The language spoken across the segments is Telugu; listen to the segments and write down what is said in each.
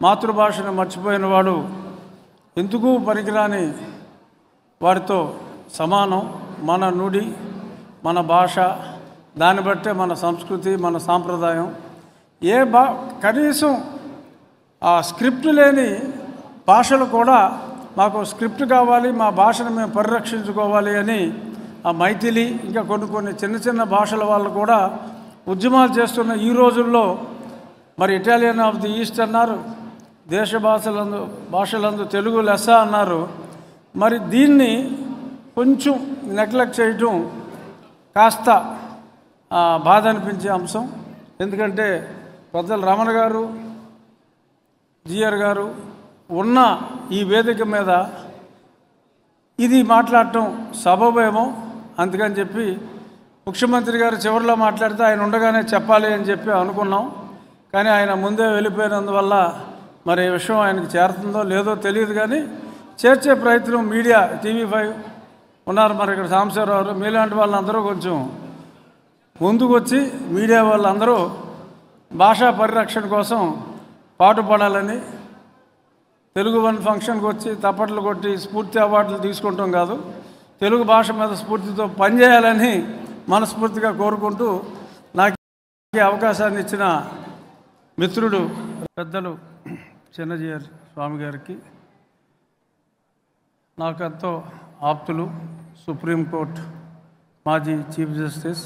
మాతృభాషను మర్చిపోయిన వాడు ఎందుకు పనికిరాని వారితో సమానం. మన నుడి, మన భాష, దాన్ని బట్టే మన సంస్కృతి, మన సాంప్రదాయం. కనీసం ఆ స్క్రిప్ట్ లేని భాషలు కూడా మాకు స్క్రిప్ట్ కావాలి, మా భాషను మేము పరిరక్షించుకోవాలి అని ఆ మైథిలి ఇంకా కొన్ని చిన్న చిన్న భాషల వాళ్ళు కూడా ఉద్యమాలు చేస్తున్న ఈ రోజుల్లో మరి ఇటాలియన్ ఆఫ్ ది ఈస్ట్ అన్నారు, దేశ భాషలందు తెలుగు లెస్స అన్నారు. మరి దీన్ని కొంచెం నెగ్లెక్ట్ చేయటం కాస్త బాధ అనిపించే అంశం. ఎందుకంటే పెద్దలు రమణ గారు, జిఆర్ గారు ఉన్న ఈ వేదిక మీద ఇది మాట్లాడటం సబబేమో. అందుకని చెప్పి ముఖ్యమంత్రి గారు చివరిలో మాట్లాడితే ఆయన ఉండగానే చెప్పాలి అని చెప్పి అనుకున్నాం. కానీ ఆయన ముందే వెళ్ళిపోయినందువల్ల మరి ఈ విషయం ఆయనకి చేరుతుందో లేదో తెలియదు. కానీ చేర్చే ప్రయత్నం మీడియా, TV5 ఉన్నారు, మరి ఇక్కడ సాంబశివరావు, మీలాంటి వాళ్ళందరూ కొంచెం ముందుకు వచ్చి మీడియా వాళ్ళందరూ భాషా పరిరక్షణ కోసం పాటుపడాలని, తెలుగు వన్ ఫంక్షన్కి వచ్చి తప్పట్లు కొట్టి స్ఫూర్తి అవార్డులు తీసుకుంటాం కాదు, తెలుగు భాష మీద స్ఫూర్తితో పనిచేయాలని మనస్ఫూర్తిగా కోరుకుంటూ నాకు ఈ అవకాశాన్ని ఇచ్చిన మిత్రుడు పెద్దలు చిన్నజీఆర్ స్వామి గారికి, నాకు ఎంతో ఆప్తులు సుప్రీంకోర్టు మాజీ చీఫ్ జస్టిస్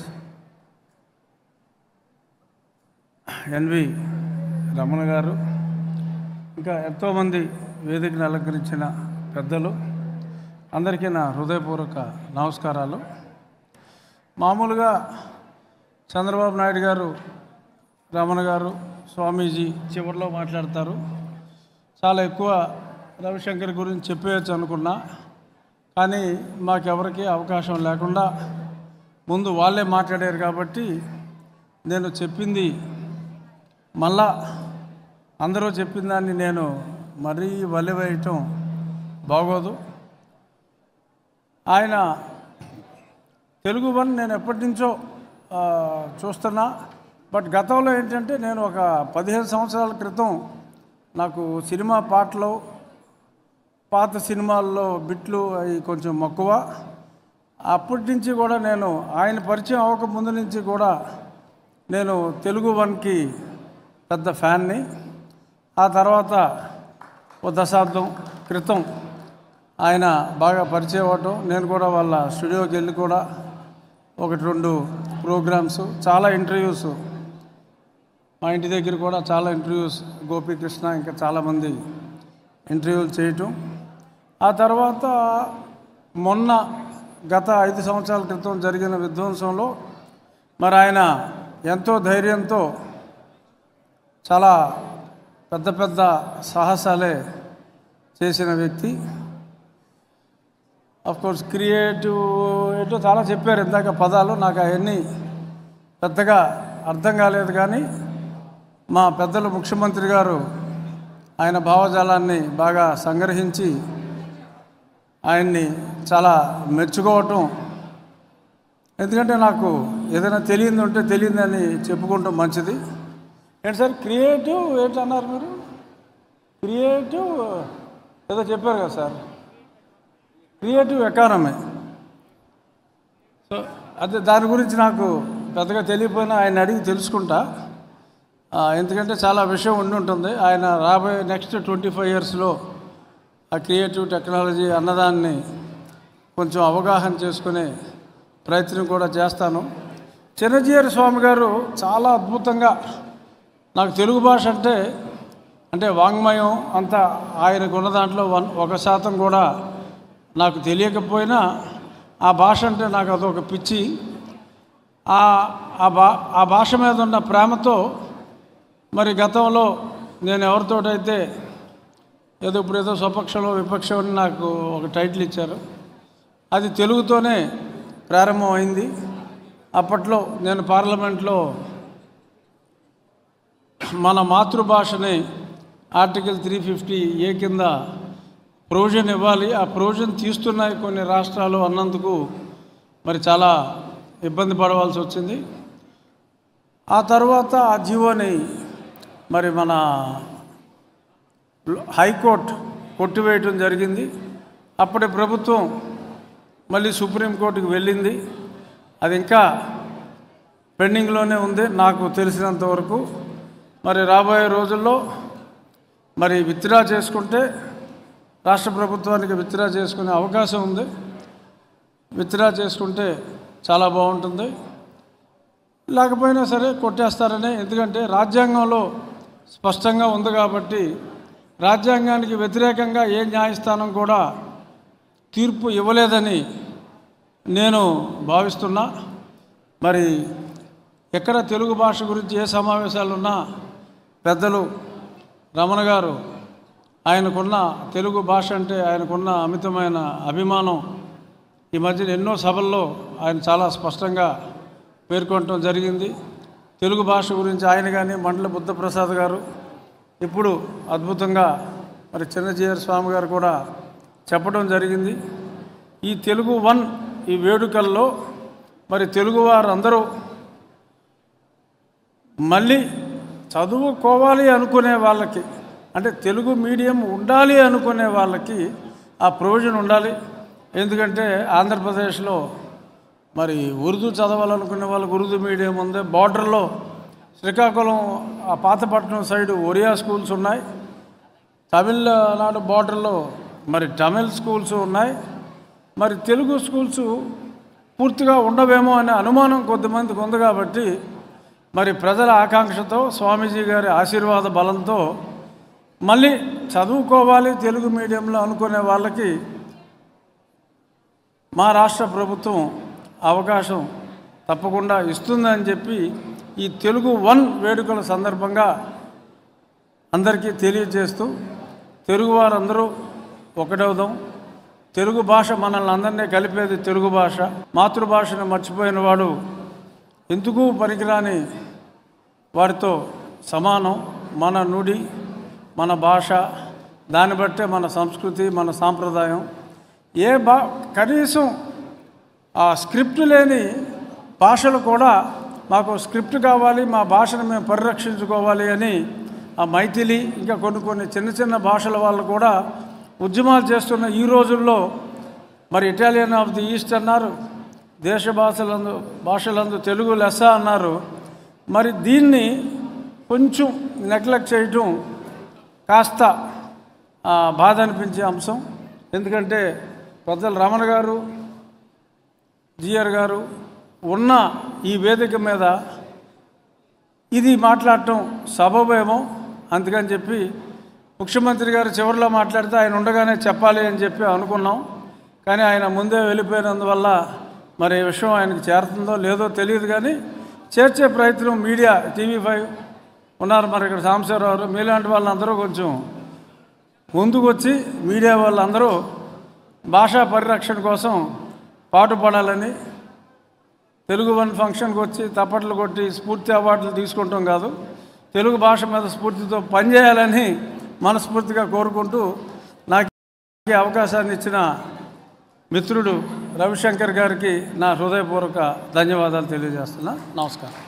ఎన్వి రమణ గారు, ఇంకా ఎంతోమంది వేదికను అలంకరించిన పెద్దలు, అందరికీ నా హృదయపూర్వక నమస్కారాలు. మామూలుగా చంద్రబాబు నాయుడు గారు, రమణ గారు, స్వామీజీ చివరిలో మాట్లాడతారు. చాలా ఎక్కువ రవిశంకర్ గురించి చెప్పేయచ్చు అనుకున్నా, కానీ మాకెవరికి అవకాశం లేకుండా ముందు వాళ్ళే మాట్లాడారు. కాబట్టి నేను చెప్పింది మళ్ళా అందరూ చెప్పిన దాన్ని నేను మరీ వలివేయటం బాగోదు. ఆయన తెలుగు వన్ నేను ఎప్పటి నుంచో చూస్తున్నా. బట్ గతంలో ఏంటంటే నేను ఒక 15 సంవత్సరాల క్రితం నాకు సినిమా పాటలు, పాత సినిమాల్లో బిట్లు అవి కొంచెం మక్కువ. అప్పటి నుంచి కూడా నేను ఆయన పరిచయం అవ్వక ముందు నుంచి కూడా నేను తెలుగు వన్కి పెద్ద ఫ్యాన్ని. ఆ తర్వాత ఓ దశాబ్దం క్రితం ఆయన బాగా పరిచయం అవ్వటం, నేను కూడా వాళ్ళ స్టూడియోకి వెళ్ళి కూడా 1-2 ప్రోగ్రామ్స్, చాలా ఇంటర్వ్యూస్, మా ఇంటి దగ్గర కూడా చాలా ఇంటర్వ్యూస్, గోపీకృష్ణ ఇంకా చాలామంది ఇంటర్వ్యూలు చేయటం. ఆ తర్వాత మొన్న గత 5 సంవత్సరాల క్రితం జరిగిన విధ్వంసంలో మరి ఆయన ఎంతో ధైర్యంతో చాలా పెద్ద పెద్ద సాహసాలే చేసిన వ్యక్తి. అఫ్కోర్స్ క్రియేటివ్ ఏంటో చాలా చెప్పారు ఇందాక పదాలు, నాకు అవన్నీ పెద్దగా అర్థం కాలేదు. కానీ మా పెద్దలు ముఖ్యమంత్రి గారు ఆయన భావజాలాన్ని బాగా సంగ్రహించి ఆయన్ని చాలా మెచ్చుకోవటం. ఎందుకంటే నాకు ఏదైనా తెలియదు ఉంటే తెలియదని చెప్పుకుంటాం మంచిది. ఏంటి సార్ క్రియేటివ్ ఏంటన్నారు మీరు? క్రియేటివ్ ఏదో చెప్పారు కదా సార్, క్రియేటివ్ ఎకానమీ. సో అదే దాని గురించి నాకు పెద్దగా తెలియకపోయినా ఆయన అడిగి తెలుసుకుంటా. ఎందుకంటే చాలా విషయం ఉండి ఉంటుంది. ఆయన రాబోయే నెక్స్ట్ 25 ఇయర్స్లో ఆ క్రియేటివ్ టెక్నాలజీ అన్నదాన్ని కొంచెం అవగాహన చేసుకునే ప్రయత్నం కూడా చేస్తాను. చిన్నజీఆర్ స్వామి గారు చాలా అద్భుతంగా నాకు తెలుగు భాష అంటే వాంగ్మయం అంతా ఆయనకు ఉన్న దాంట్లో 1% కూడా నాకు తెలియకపోయినా ఆ భాష అంటే నాకు అదొక పిచ్చి. ఆ భాష మీద ఉన్న ప్రేమతో మరి గతంలో నేను ఎవరితోటైతే ఇప్పుడు స్వపక్షంలో విపక్షం అని నాకు ఒక టైటిల్ ఇచ్చారు, అది తెలుగుతోనే ప్రారంభమైంది. అప్పట్లో నేను పార్లమెంట్లో మన మాతృభాషని ఆర్టికల్ 350A కింద ప్రొవిజన్ ఇవ్వాలి, ఆ ప్రొవిజన్ తీస్తున్నాయి కొన్ని రాష్ట్రాలు అన్నందుకు మరి చాలా ఇబ్బంది పడవలసి వచ్చింది. ఆ తర్వాత ఆ జీవోని మరి మన హైకోర్టు కొట్టివేయటం జరిగింది. అప్పటి ప్రభుత్వం మళ్ళీ సుప్రీంకోర్టుకు వెళ్ళింది. అది ఇంకా పెండింగ్లోనే ఉంది నాకు తెలిసినంత వరకు. మరి రాబోయే రోజుల్లో మరి విత్డ్రా చేసుకుంటే రాష్ట్ర ప్రభుత్వానికి విత్డ్రా చేసుకునే అవకాశం ఉంది. విత్డ్రా చేసుకుంటే చాలా బాగుంటుంది. లేకపోయినా సరే కొట్టేస్తారని, ఎందుకంటే రాజ్యాంగంలో స్పష్టంగా ఉంది కాబట్టి రాజ్యాంగానికి వ్యతిరేకంగా ఏ న్యాయస్థానం కూడా తీర్పు ఇవ్వలేదని నేను భావిస్తున్నా. మరి ఎక్కడ తెలుగు భాష గురించి ఏ సమావేశాలు ఉన్నా పెద్దలు రమణ గారు ఆయనకున్న తెలుగు భాష అంటే ఆయనకున్న అమితమైన అభిమానం ఈ మధ్యన ఎన్నో సభల్లో ఆయన చాలా స్పష్టంగా పేర్కొనడం జరిగింది. తెలుగు భాష గురించి ఆయన కానీ మండల బుద్ధప్రసాద్ గారు ఇప్పుడు అద్భుతంగా మరి చిన్నజీయర్ స్వామి గారు కూడా చెప్పడం జరిగింది. ఈ తెలుగు వన్ ఈ వేడుకల్లో మరి తెలుగువారు అందరూ మళ్ళీ చదువుకోవాలి అనుకునే వాళ్ళకి, అంటే తెలుగు మీడియం ఉండాలి అనుకునే వాళ్ళకి ఆ ప్రొవిజన్ ఉండాలి. ఎందుకంటే ఆంధ్రప్రదేశ్లో మరి ఉర్దూ చదవాలనుకునే వాళ్ళకి ఉర్దూ మీడియం ఉంది. బార్డర్లో శ్రీకాకుళం ఆ పాతపట్నం సైడు ఒరియా స్కూల్స్ ఉన్నాయి. తమిళనాడు బార్డర్లో మరి తమిళ్ స్కూల్స్ ఉన్నాయి. మరి తెలుగు స్కూల్స్ పూర్తిగా ఉండవేమో అనే అనుమానం కొద్దిమందికి ఉంది. కాబట్టి మరి ప్రజల ఆకాంక్షతో స్వామీజీ గారి ఆశీర్వాద బలంతో మళ్ళీ చదువుకోవాలి తెలుగు మీడియంలో అనుకునే వాళ్ళకి మా రాష్ట్ర ప్రభుత్వం అవకాశం తప్పకుండా ఇస్తుందని చెప్పి ఈ తెలుగు వన్ వేడుకల సందర్భంగా అందరికీ తెలియజేస్తూ తెలుగువారందరూ ఒకటవుదాం. తెలుగు భాష మనల్ని అందరినీ కలిపేది తెలుగు భాష. మాతృభాషను మర్చిపోయిన వాడు ఎందుకు పనికిరాని వారితో సమానం. మన నుడి, మన భాష, దాన్ని బట్టే మన సంస్కృతి, మన సాంప్రదాయం. కనీసం ఆ స్క్రిప్ట్ లేని భాషలు కూడా మాకు స్క్రిప్ట్ కావాలి, మా భాషను మేము పరిరక్షించుకోవాలి అని ఆ మైథిలి ఇంకా కొన్ని చిన్న చిన్న భాషల వాళ్ళు కూడా ఉద్యమాలు చేస్తున్న ఈ రోజుల్లో మరి ఇటాలియన్ ఆఫ్ ది ఈస్ట్ అన్నారు, దేశ భాషలందు తెలుగు లెస్స అన్నారు. మరి దీన్ని కొంచెం నెగ్లెక్ట్ చేయటం కాస్త బాధ అనిపించే అంశం. ఎందుకంటే పెద్దలు రమణ గారు, జీఆర్ గారు ఉన్న ఈ వేదిక మీద ఇది మాట్లాడటం సబబేమో. అందుకని చెప్పి ముఖ్యమంత్రి గారు చివరిలో మాట్లాడితే ఆయన ఉండగానే చెప్పాలి అని చెప్పి అనుకున్నాం. కానీ ఆయన ముందే వెళ్ళిపోయినందువల్ల మరి ఈ విషయం ఆయనకు చేరుతుందో లేదో తెలియదు. కానీ చేర్చే ప్రయత్నం మీడియా, TV5 ఉన్నారు, మరి ఇక్కడ సాంబశివరావు, మీలాంటి వాళ్ళందరూ కొంచెం ముందుకు వచ్చి మీడియా వాళ్ళందరూ భాషా పరిరక్షణ కోసం పాటుపడాలని, తెలుగు వన్ ఫంక్షన్కి వచ్చి తప్పట్లు కొట్టి స్ఫూర్తి అవార్డులు తీసుకుంటాం కాదు, తెలుగు భాష మీద స్ఫూర్తితో పనిచేయాలని మనస్ఫూర్తిగా కోరుకుంటూ నాకు ఈ అవకాశాన్ని ఇచ్చిన మిత్రుడు రవిశంకర్ గారికి నా హృదయపూర్వక ధన్యవాదాలు తెలియజేస్తున్నా. నమస్కారం.